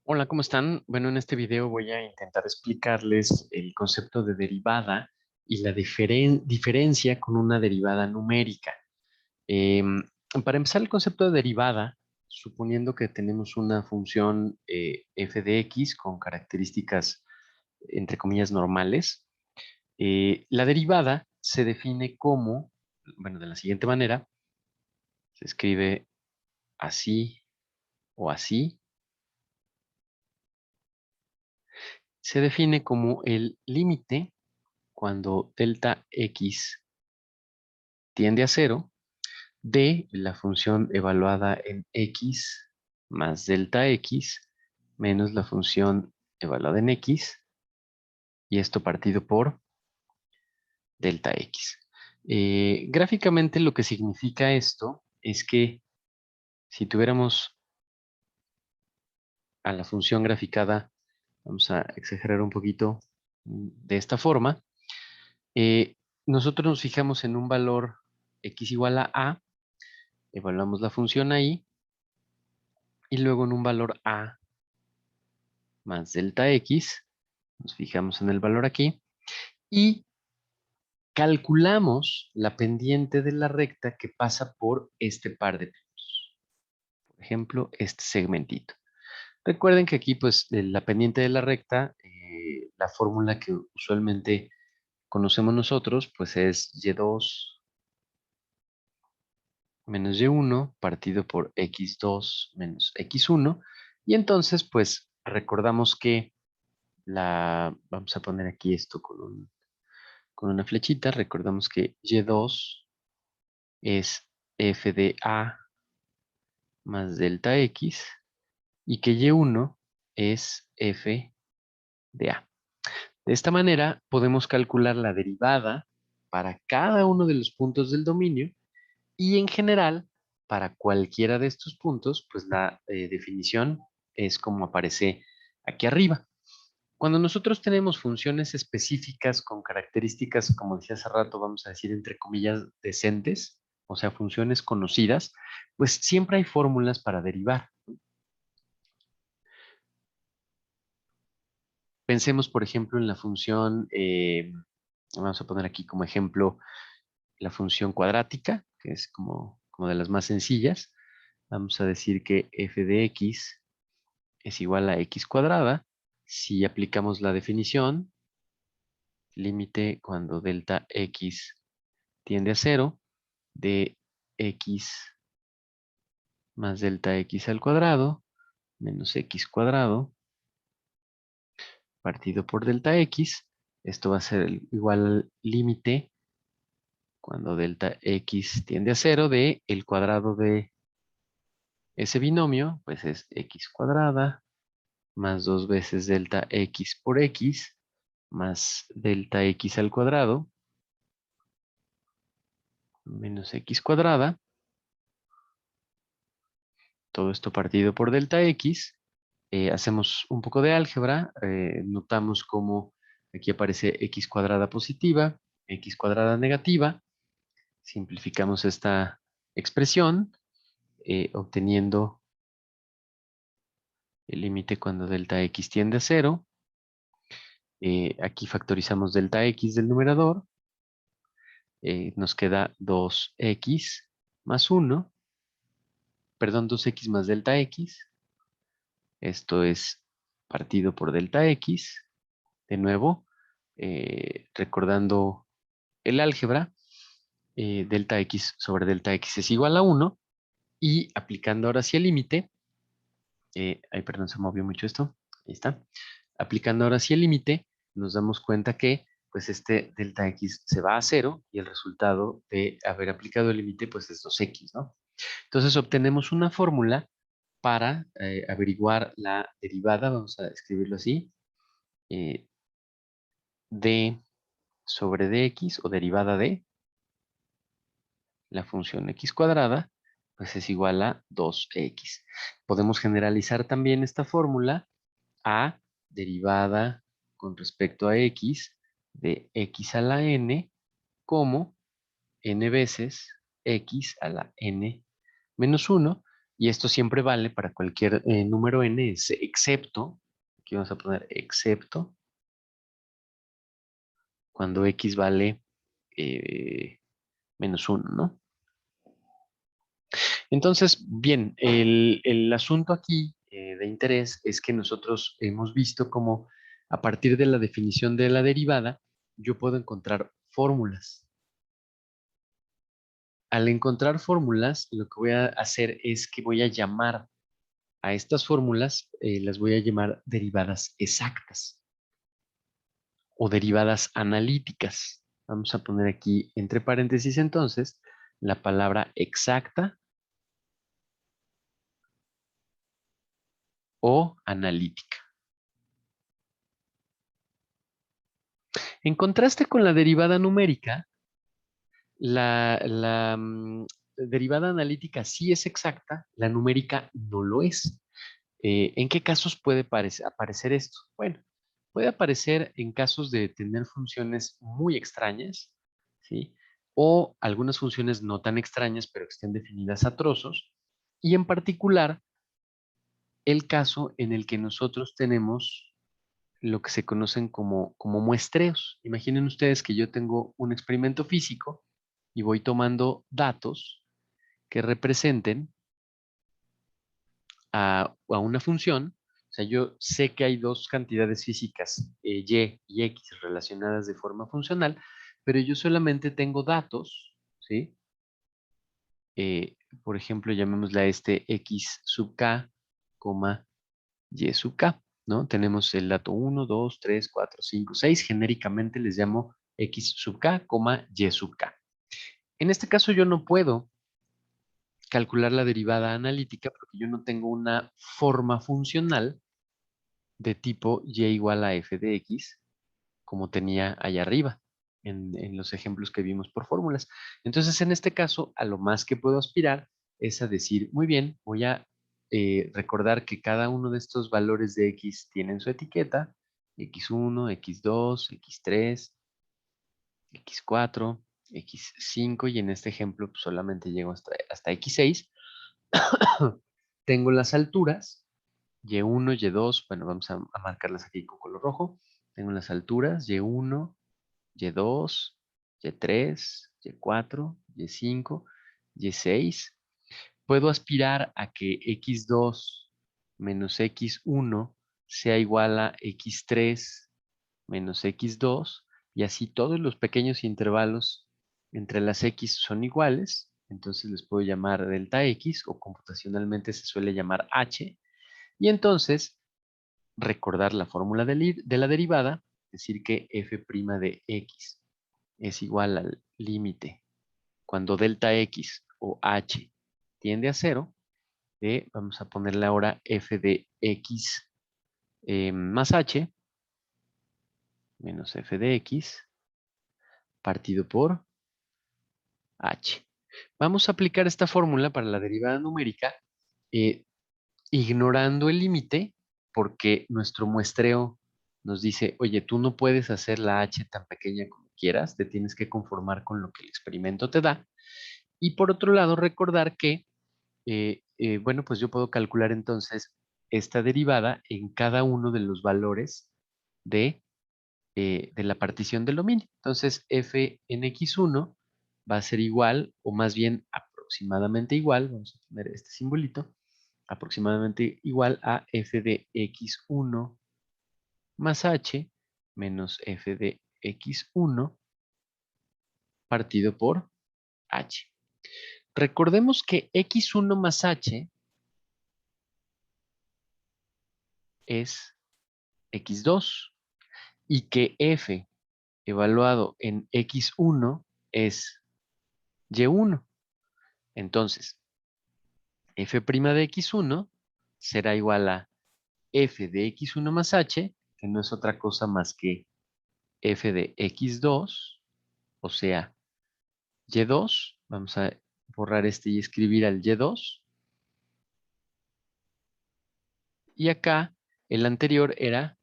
Hola, ¿cómo están? Bueno, en este video voy a intentar explicarles el concepto de derivada y la diferencia con una derivada numérica. Em, para empezar, el concepto de derivada, suponiendo que tenemos una función f de x con características, entre comillas, normales, la derivada se define como, bueno, de la siguiente manera, se escribe así o así, se define como el límite cuando delta x tiende a cero de la función evaluada en x más delta x menos la función evaluada en x, y esto partido por delta x. Gráficamente lo que significa esto es que si tuviéramos a la función graficada, vamos a exagerar un poquito de esta forma, eh, nosotros nos fijamos en un valor x igual a, evaluamos la función ahí, y luego en un valor a más delta x, nos fijamos en el valor aquí, y calculamos la pendiente de la recta que pasa por este par de puntos. Por ejemplo, este segmentito. Recuerden que aquí, pues, la pendiente de la recta, la fórmula que usualmente conocemos nosotros, pues es y2 menos y1 partido por x2 menos x1. Y entonces, pues, recordamos que vamos a poner aquí esto con una flechita. Recordamos que y2 es f de a más delta x y que y1 es f de a. De esta manera podemos calcular la derivada para cada uno de los puntos del dominio, y en general para cualquiera de estos puntos, pues la definición es como aparece aquí arriba. Cuando nosotros tenemos funciones específicas con características, como decía hace rato, vamos a decir entre comillas, decentes, o sea, funciones conocidas, pues siempre hay fórmulas para derivar. Pensemos, por ejemplo, en la función, vamos a poner aquí como ejemplo la función cuadrática, que es como de las más sencillas. Vamos a decir que f de x es igual a x cuadrada. Si aplicamos la definición, límite cuando delta x tiende a cero, de x más delta x al cuadrado menos x cuadrado partido por delta x. Esto va a ser igual al límite cuando delta x tiende a cero de el cuadrado de ese binomio, pues es x cuadrada más dos veces delta x por x más delta x al cuadrado menos x cuadrada. Todo esto partido por delta x. Hacemos un poco de álgebra. Notamos cómo aquí aparece x cuadrada positiva, x cuadrada negativa. Simplificamos esta expresión, obteniendo el límite cuando delta x tiende a cero. Aquí factorizamos delta x del numerador. Nos queda 2x más 1, perdón, 2x más delta x. Esto es partido por delta x. De nuevo, recordando el álgebra, delta x sobre delta x es igual a 1. Y aplicando ahora sí el límite, ay, perdón, se movió mucho esto. Ahí está. Aplicando ahora sí el límite, nos damos cuenta que pues este delta x se va a cero y el resultado de haber aplicado el límite pues es 2x, ¿no? Entonces obtenemos una fórmula para averiguar la derivada, vamos a escribirlo así, eh, d sobre dx o derivada de la función x cuadrada, pues es igual a 2x. Podemos generalizar también esta fórmula a derivada con respecto a x de x a la n como n veces x a la n menos 1, Y esto siempre vale para cualquier número n, es excepto, aquí vamos a poner excepto, cuando x vale menos 1, ¿no? Entonces, bien, el asunto aquí de interés es que nosotros hemos visto cómo a partir de la definición de la derivada, yo puedo encontrar fórmulas. Al encontrar fórmulas, lo que voy a hacer es que voy a llamar a estas fórmulas, las voy a llamar derivadas exactas o derivadas analíticas. Vamos a poner aquí entre paréntesis entonces la palabra exacta o analítica. En contraste con la derivada numérica, la derivada analítica sí es exacta, la numérica no lo es. ¿En qué casos puede aparecer esto? Bueno, puede aparecer en casos de tener funciones muy extrañas, ¿sí? O algunas funciones no tan extrañas, pero que estén definidas a trozos. Y en particular, el caso en el que nosotros tenemos lo que se conocen como muestreos. Imaginen ustedes que yo tengo un experimento físico y voy tomando datos que representen a una función. O sea, yo sé que hay dos cantidades físicas, y y x, relacionadas de forma funcional, pero yo solamente tengo datos, ¿sí? Por ejemplo, llamémosle a este x sub k, coma y sub k, ¿no? Tenemos el dato 1, 2, 3, 4, 5, 6. Genéricamente les llamo x sub k, coma y sub k. En este caso yo no puedo calcular la derivada analítica porque yo no tengo una forma funcional de tipo y igual a f de x, como tenía allá arriba en los ejemplos que vimos por fórmulas. Entonces, en este caso, a lo más que puedo aspirar es a decir, muy bien, voy a recordar que cada uno de estos valores de x tienen su etiqueta, x1, x2, x3, x4, x5, y en este ejemplo pues, solamente llego hasta x6. Tengo las alturas, y1, y2, bueno, vamos a marcarlas aquí con color rojo. Tengo las alturas, y1, y2, y3, y4, y5, y6. Puedo aspirar a que x2 menos x1 sea igual a x3 menos x2, y así todos los pequeños intervalos entre las x son iguales. Entonces les puedo llamar delta x, o computacionalmente se suele llamar h. Y entonces recordar la fórmula de la derivada, decir que f' de x es igual al límite cuando delta x o h tiende a cero, vamos a ponerle ahora f de x más h menos f de x partido por h. Vamos a aplicar esta fórmula para la derivada numérica eh, ignorando el límite, porque nuestro muestreo nos dice, oye, tú no puedes hacer la h tan pequeña como quieras, te tienes que conformar con lo que el experimento te da. Y por otro lado, recordar que, bueno, pues yo puedo calcular entonces esta derivada en cada uno de los valores de la partición del dominio. Entonces, f en x1 va a ser igual, o más bien aproximadamente igual, vamos a poner este simbolito, aproximadamente igual a f de x1 más h menos f de x1 partido por h. Recordemos que x1 más h es x2 y que f evaluado en x1 es y1. Entonces, f' de x1 será igual a f de x1 más h, que no es otra cosa más que f de x2, o sea, y2. Vamos a borrar este y escribir al y2. Y acá el anterior era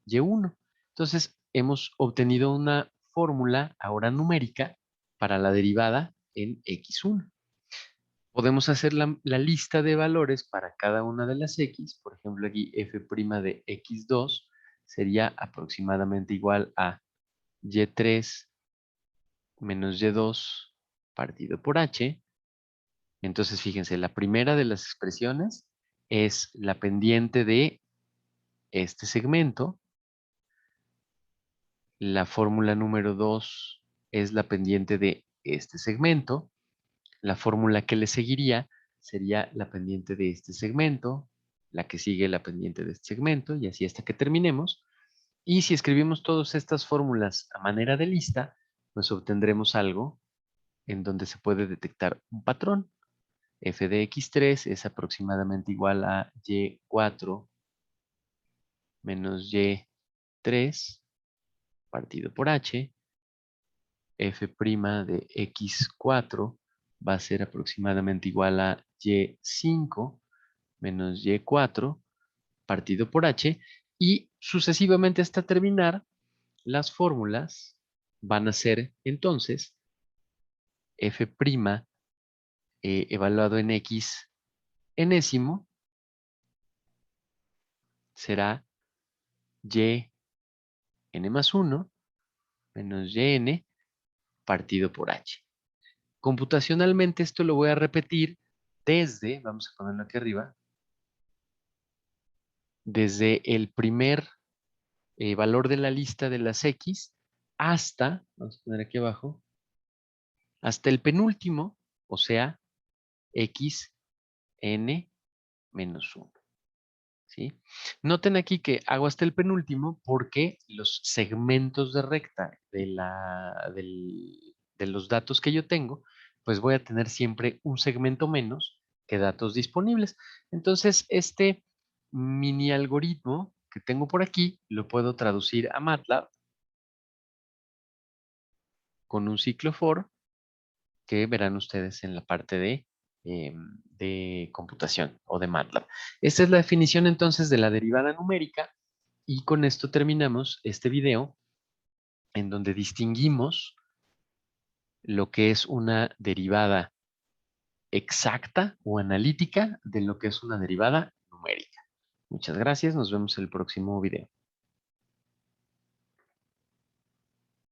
y1. Entonces, hemos obtenido una fórmula ahora numérica para la derivada en x1. Podemos hacer la lista de valores para cada una de las x. Por ejemplo, aquí f' de x2 sería aproximadamente igual a y3 menos y2 partido por h. Entonces, fíjense, la primera de las expresiones es la pendiente de este segmento. La fórmula número 2 es la pendiente de este segmento. La fórmula que le seguiría sería la pendiente de este segmento, la que sigue la pendiente de este segmento, y así hasta que terminemos. Y si escribimos todas estas fórmulas a manera de lista, pues obtendremos algo en donde se puede detectar un patrón. F de x3 es aproximadamente igual a y4 menos y3 partido por h. F' de x4 va a ser aproximadamente igual a y5 menos y4 partido por h, y sucesivamente hasta terminar. Las fórmulas van a ser entonces f' evaluado en x enésimo será y n más 1 menos yn partido por h. Computacionalmente esto lo voy a repetir desde, vamos a ponerlo aquí arriba, desde el primer valor de la lista de las x hasta, vamos a poner aquí abajo, hasta el penúltimo, o sea, x n menos 1. ¿Sí? Noten aquí que hago hasta el penúltimo porque los segmentos de recta de los datos que yo tengo, pues voy a tener siempre un segmento menos que datos disponibles. Entonces, este mini algoritmo que tengo por aquí lo puedo traducir a MATLAB con un ciclo for que verán ustedes en la parte de computación o de MATLAB. Esta es la definición entonces de la derivada numérica, y con esto terminamos este video en donde distinguimos lo que es una derivada exacta o analítica de lo que es una derivada numérica. Muchas gracias, nos vemos en el próximo video.